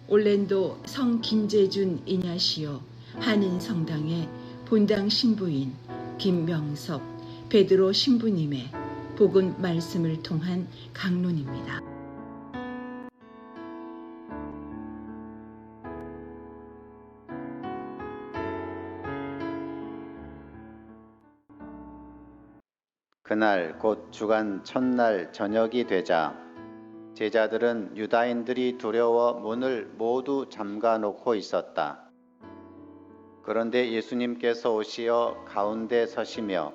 올랜도 성 김재준 이냐시오 한인성당의 본당 신부인 김명섭 베드로 신부님의 복음 말씀을 통한 강론입니다. 그날 곧 주간 첫날 저녁이 되자 제자들은 유다인들이 두려워 문을 모두 잠가 놓고 있었다. 그런데 예수님께서 오시어 가운데 서시며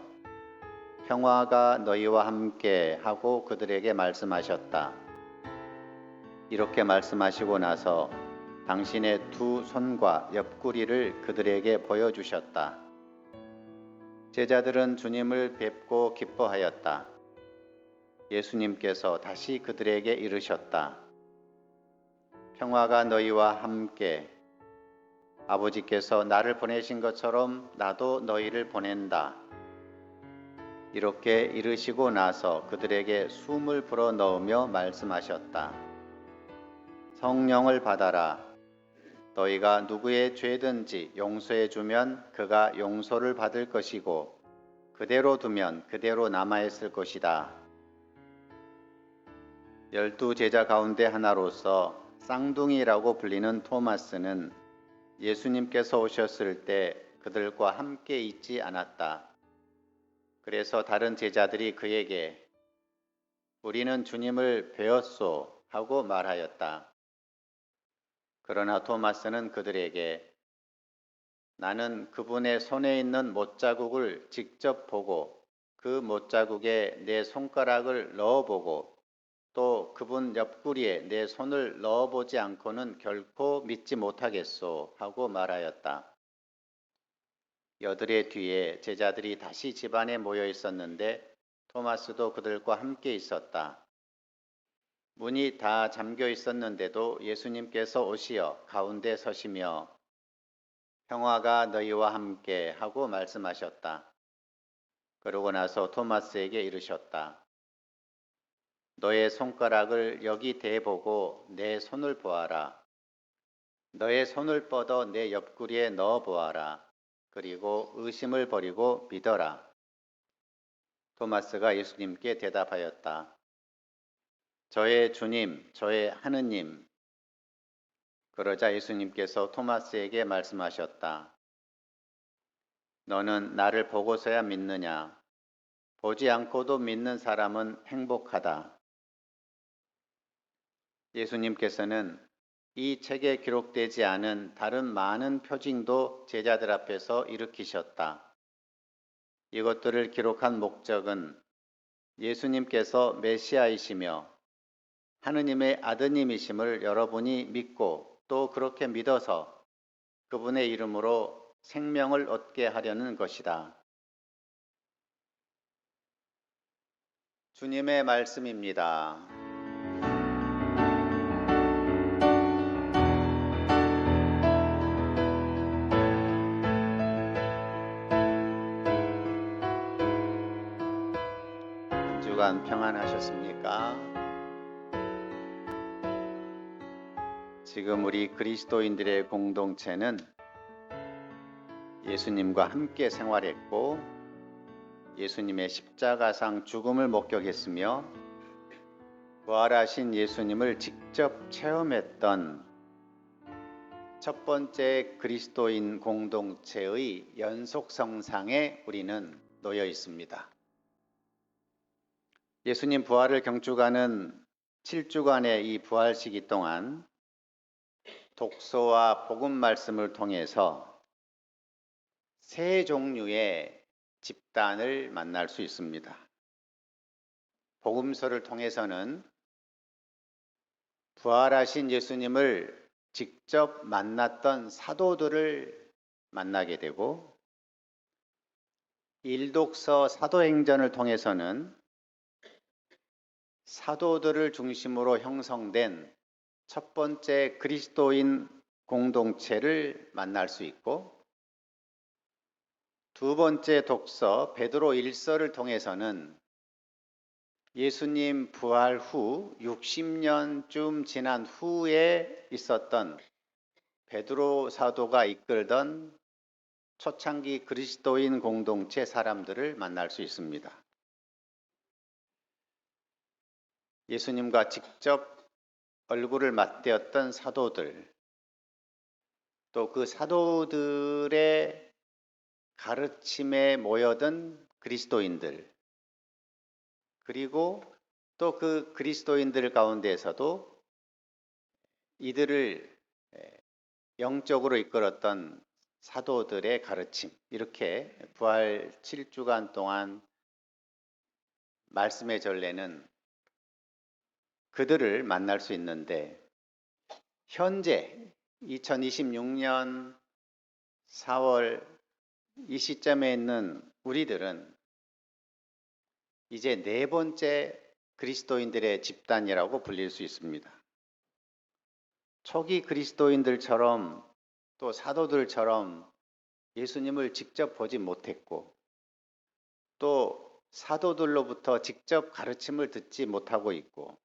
평화가 너희와 함께 하고 그들에게 말씀하셨다. 이렇게 말씀하시고 나서 당신의 두 손과 옆구리를 그들에게 보여주셨다. 제자들은 주님을 뵙고 기뻐하였다. 예수님께서 다시 그들에게 이르셨다. 평화가 너희와 함께. 아버지께서 나를 보내신 것처럼 나도 너희를 보낸다. 이렇게 이르시고 나서 그들에게 숨을 불어넣으며 말씀하셨다. 성령을 받아라. 너희가 누구의 죄든지 용서해 주면 그가 용서를 받을 것이고 그대로 두면 그대로 남아있을 것이다. 12 제자 가운데 하나로서 쌍둥이라고 불리는 토마스는 예수님께서 오셨을 때 그들과 함께 있지 않았다. 그래서 다른 제자들이 그에게 우리는 주님을 배웠소 하고 말하였다. 그러나 토마스는 그들에게 나는 그분의 손에 있는 못자국을 직접 보고 그 못자국에 내 손가락을 넣어보고 또 그분 옆구리에 내 손을 넣어보지 않고는 결코 믿지 못하겠소 하고 말하였다. 여드레 뒤에 제자들이 다시 집안에 모여 있었는데 토마스도 그들과 함께 있었다. 문이 다 잠겨 있었는데도 예수님께서 오시어 가운데 서시며 평화가 너희와 함께 하고 말씀하셨다. 그러고 나서 토마스에게 이르셨다. 너의 손가락을 여기 대보고 내 손을 보아라. 너의 손을 뻗어 내 옆구리에 넣어 보아라. 그리고 의심을 버리고 믿어라. 토마스가 예수님께 대답하였다. 저의 주님, 저의 하느님. 그러자 예수님께서 토마스에게 말씀하셨다. 너는 나를 보고서야 믿느냐? 보지 않고도 믿는 사람은 행복하다. 예수님께서는 이 책에 기록되지 않은 다른 많은 표징도 제자들 앞에서 일으키셨다. 이것들을 기록한 목적은 예수님께서 메시아이시며 하느님의 아드님이심을 여러분이 믿고 또 그렇게 믿어서 그분의 이름으로 생명을 얻게 하려는 것이다. 주님의 말씀입니다. 한 주간 평안하셨습니까? 지금 우리 그리스도인들의 공동체는 예수님과 함께 생활했고 예수님의 십자가상 죽음을 목격했으며 부활하신 예수님을 직접 체험했던 첫 번째 그리스도인 공동체의 연속성상에 우리는 놓여 있습니다. 예수님 부활을 경축하는 7주간의 이 부활 시기 동안 독서와 복음 말씀을 통해서 세 종류의 집단을 만날 수 있습니다. 복음서를 통해서는 부활하신 예수님을 직접 만났던 사도들을 만나게 되고 일독서 사도행전을 통해서는 사도들을 중심으로 형성된 첫 번째 그리스도인 공동체를 만날 수 있고 두 번째 독서 베드로 1서를 통해서는 예수님 부활 후 60년쯤 지난 후에 있었던 베드로 사도가 이끌던 초창기 그리스도인 공동체 사람들을 만날 수 있습니다. 예수님과 직접 얼굴을 맞대었던 사도들, 또 그 사도들의 가르침에 모여든 그리스도인들, 그리고 또 그 그리스도인들 가운데에서도 이들을 영적으로 이끌었던 사도들의 가르침, 이렇게 부활 7주간 동안 말씀의 전례는 그들을 만날 수 있는데, 현재 2026년 4월 이 시점에 있는 우리들은 이제 네 번째 그리스도인들의 집단이라고 불릴 수 있습니다. 초기 그리스도인들처럼 또 사도들처럼 예수님을 직접 보지 못했고, 또 사도들로부터 직접 가르침을 듣지 못하고 있고,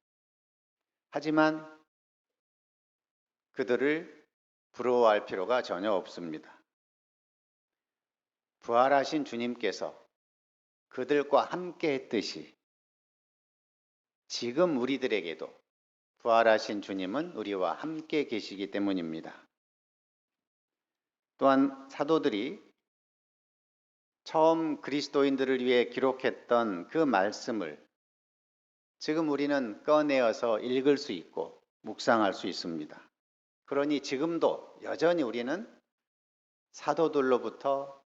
하지만 그들을 부러워할 필요가 전혀 없습니다. 부활하신 주님께서 그들과 함께 했듯이 지금 우리들에게도 부활하신 주님은 우리와 함께 계시기 때문입니다. 또한 사도들이 처음 그리스도인들을 위해 기록했던 그 말씀을 지금 우리는 꺼내어서 읽을 수 있고 묵상할 수 있습니다. 그러니 지금도 여전히 우리는 사도들로부터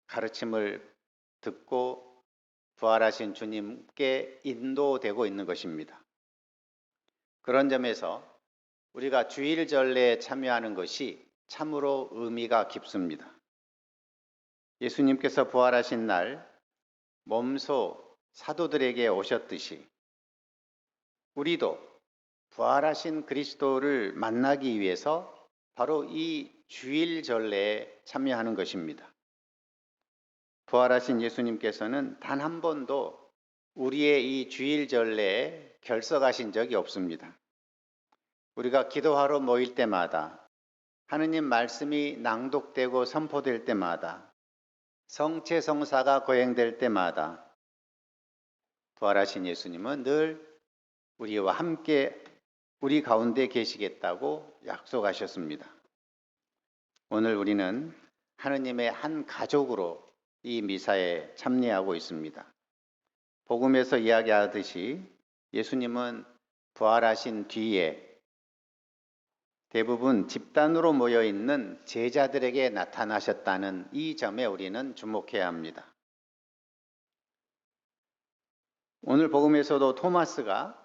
가르침을 듣고 부활하신 주님께 인도되고 있는 것입니다. 그런 점에서 우리가 주일 전례에 참여하는 것이 참으로 의미가 깊습니다. 예수님께서 부활하신 날 몸소 사도들에게 오셨듯이 우리도 부활하신 그리스도를 만나기 위해서 바로 이 주일 전례에 참여하는 것입니다. 부활하신 예수님께서는 단 한 번도 우리의 이 주일 전례에 결석하신 적이 없습니다. 우리가 기도하러 모일 때마다, 하느님 말씀이 낭독되고 선포될 때마다, 성체성사가 거행될 때마다 부활하신 예수님은 늘 우리와 함께 우리 가운데 계시겠다고 약속하셨습니다. 오늘 우리는 하느님의 한 가족으로 이 미사에 참여하고 있습니다. 복음에서 이야기하듯이 예수님은 부활하신 뒤에 대부분 집단으로 모여 있는 제자들에게 나타나셨다는 이 점에 우리는 주목해야 합니다. 오늘 복음에서도 토마스가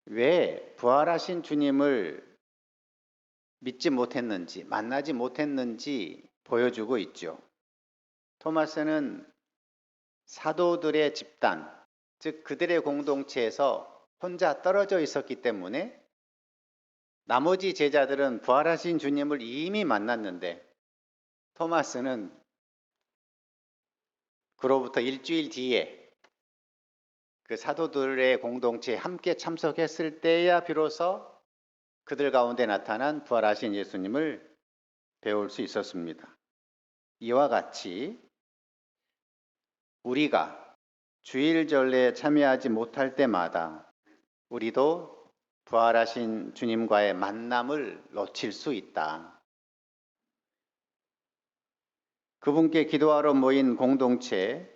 왜 부활하신 주님을 믿지 못했는지, 만나지 못했는지 보여주고 있죠. 토마스는 사도들의 집단, 즉 그들의 공동체에서 혼자 떨어져 있었기 때문에 나머지 제자들은 부활하신 주님을 이미 만났는데 토마스는 그로부터 일주일 뒤에 그 사도들의 공동체에 함께 참석했을 때야 비로소 그들 가운데 나타난 부활하신 예수님을 배울 수 있었습니다. 이와 같이 우리가 주일 전례에 참여하지 못할 때마다 우리도 부활하신 주님과의 만남을 놓칠 수 있다. 그분께 기도하러 모인 공동체에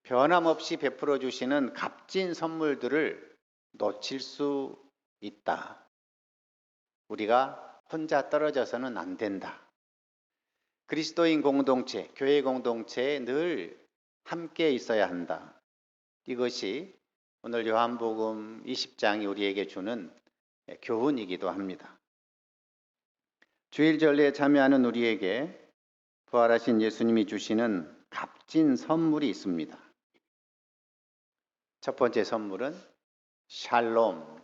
변함없이 베풀어 주시는 값진 선물들을 놓칠 수 있다. 우리가 혼자 떨어져서는 안 된다. 그리스도인 공동체, 교회 공동체에 늘 함께 있어야 한다. 이것이 오늘 요한복음 20장이 우리에게 주는 교훈이기도 합니다. 주일 전례에 참여하는 우리에게 부활하신 예수님이 주시는 값진 선물이 있습니다. 첫 번째 선물은 샬롬,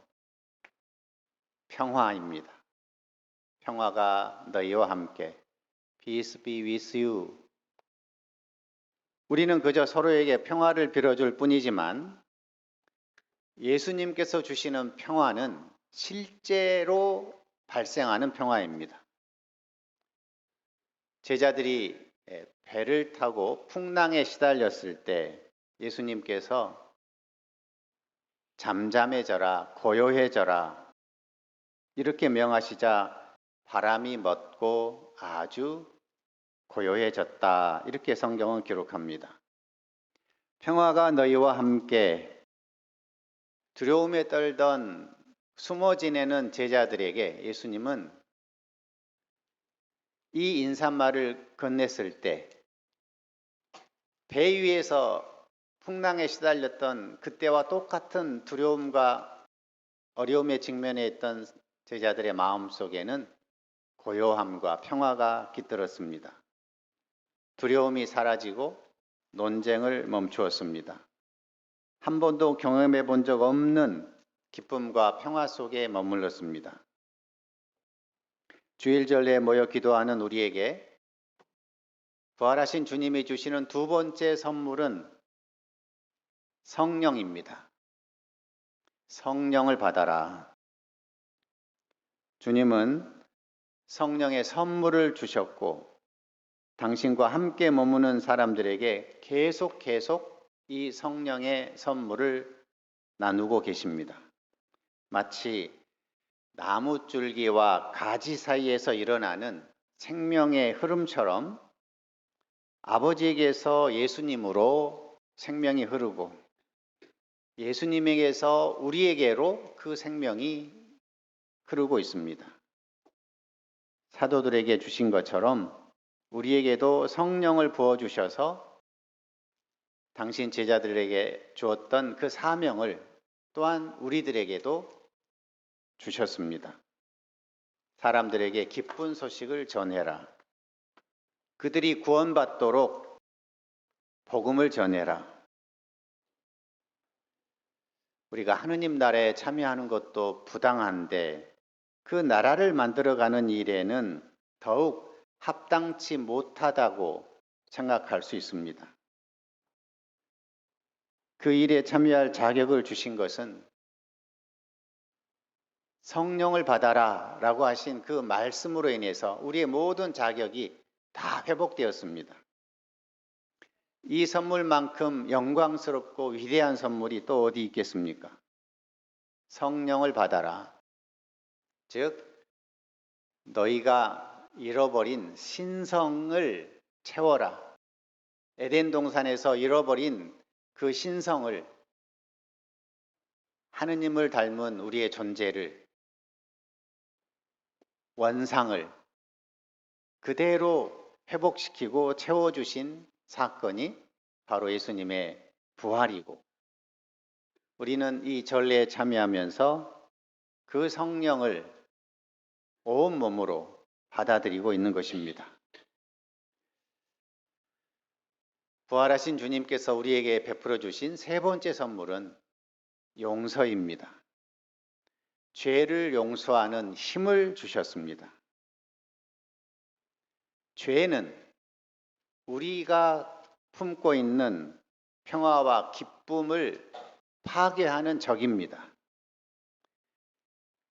평화입니다. 평화가 너희와 함께, Peace be with you. 우리는 그저 서로에게 평화를 빌어줄 뿐이지만 예수님께서 주시는 평화는 실제로 발생하는 평화입니다. 제자들이 배를 타고 풍랑에 시달렸을 때 예수님께서 잠잠해져라, 고요해져라 이렇게 명하시자 바람이 멎고 아주 고요해졌다. 이렇게 성경은 기록합니다. 평화가 너희와 함께 두려움에 떨던 숨어 지내는 제자들에게 예수님은 이 인사말을 건넸을 때 배 위에서 풍랑에 시달렸던 그때와 똑같은 두려움과 어려움에 직면해 있던 제자들의 마음속에는 고요함과 평화가 깃들었습니다. 두려움이 사라지고 논쟁을 멈추었습니다. 한 번도 경험해 본 적 없는 기쁨과 평화 속에 머물렀습니다. 주일절에 모여 기도하는 우리에게 부활하신 주님이 주시는 두 번째 선물은 성령입니다. 성령을 받아라. 주님은 성령의 선물을 주셨고 당신과 함께 머무는 사람들에게 계속 이 성령의 선물을 나누고 계십니다. 마치 나무줄기와 가지 사이에서 일어나는 생명의 흐름처럼 아버지에게서 예수님으로 생명이 흐르고 예수님에게서 우리에게로 그 생명이 흐르고 있습니다. 사도들에게 주신 것처럼 우리에게도 성령을 부어주셔서 당신 제자들에게 주었던 그 사명을 또한 우리들에게도 주셨습니다. 사람들에게 기쁜 소식을 전해라. 그들이 구원받도록 복음을 전해라. 우리가 하느님 나라에 참여하는 것도 부당한데 그 나라를 만들어가는 일에는 더욱 합당치 못하다고 생각할 수 있습니다. 그 일에 참여할 자격을 주신 것은 성령을 받아라 라고 하신 그 말씀으로 인해서 우리의 모든 자격이 다 회복되었습니다. 이 선물만큼 영광스럽고 위대한 선물이 또 어디 있겠습니까? 성령을 받아라. 즉, 너희가 잃어버린 신성을 채워라. 에덴 동산에서 잃어버린 그 신성을, 하느님을 닮은 우리의 존재를, 원상을 그대로 회복시키고 채워주신 사건이 바로 예수님의 부활이고 우리는 이 전례에 참여하면서 그 성령을 온몸으로 받아들이고 있는 것입니다. 부활하신 주님께서 우리에게 베풀어 주신 세 번째 선물은 용서입니다. 죄를 용서하는 힘을 주셨습니다. 죄는 우리가 품고 있는 평화와 기쁨을 파괴하는 적입니다.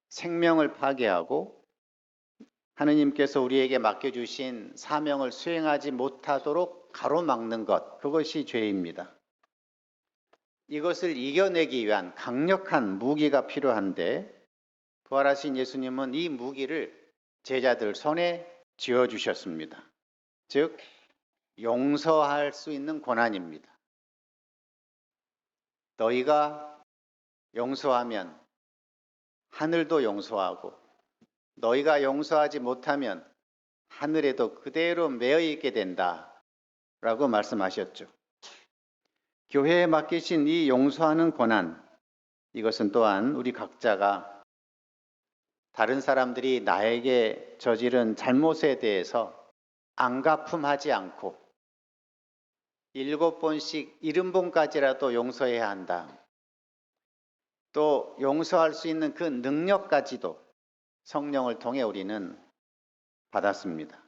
생명을 파괴하고 하느님께서 우리에게 맡겨주신 사명을 수행하지 못하도록 가로막는 것, 그것이 죄입니다. 이것을 이겨내기 위한 강력한 무기가 필요한데 부활하신 예수님은 이 무기를 제자들 손에 쥐어주셨습니다. 즉, 용서할 수 있는 권한입니다. 너희가 용서하면 하늘도 용서하고 너희가 용서하지 못하면 하늘에도 그대로 매여 있게 된다 라고 말씀하셨죠. 교회에 맡기신 이 용서하는 권한, 이것은 또한 우리 각자가 다른 사람들이 나에게 저지른 잘못에 대해서 앙가품하지 않고 7번씩 70번까지라도 용서해야 한다. 또 용서할 수 있는 그 능력까지도 성령을 통해 우리는 받았습니다.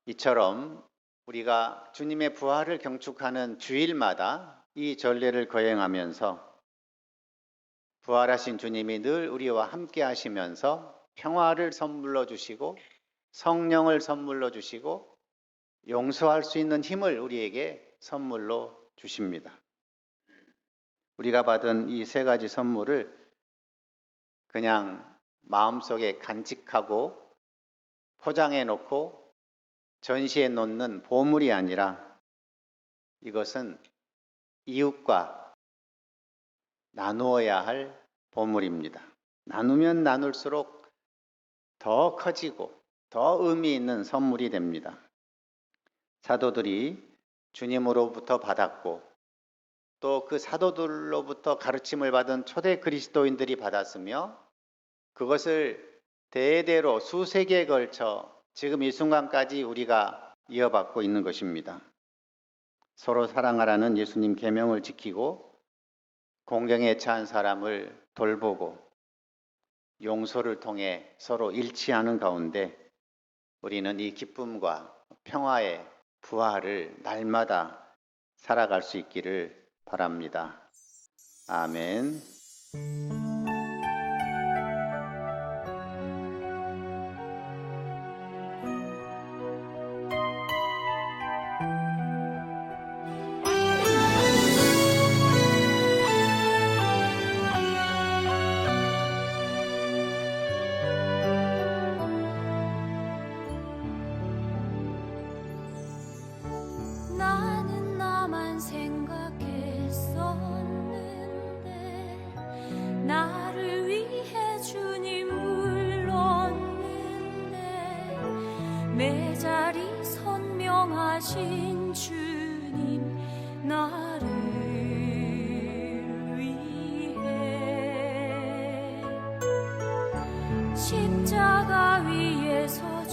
이처럼 우리가 주님의 부활을 경축하는 주일마다 이 전례를 거행하면서 부활하신 주님이 늘 우리와 함께 하시면서 평화를 선물로 주시고 성령을 선물로 주시고 용서할 수 있는 힘을 우리에게 선물로 주십니다. 우리가 받은 이 세 가지 선물을 그냥 마음속에 간직하고 포장해 놓고 전시해 놓는 보물이 아니라 이것은 이웃과 나누어야 할 보물입니다. 나누면 나눌수록 더 커지고 더 의미 있는 선물이 됩니다. 사도들이 주님으로부터 받았고 또 그 사도들로부터 가르침을 받은 초대 그리스도인들이 받았으며 그것을 대대로 수세기에 걸쳐 지금 이 순간까지 우리가 이어받고 있는 것입니다. 서로 사랑하라는 예수님 계명을 지키고 공경에 처한 사람을 돌보고 용서를 통해 서로 일치하는 가운데 우리는 이 기쁨과 평화의 부활을 날마다 살아갈 수 있기를 바랍니다. 아멘. 나는 나만 생각했었는데 나를 위해 주님 불렀는데 매자리 선명하신 주님 나를 위해 십자가 위에 서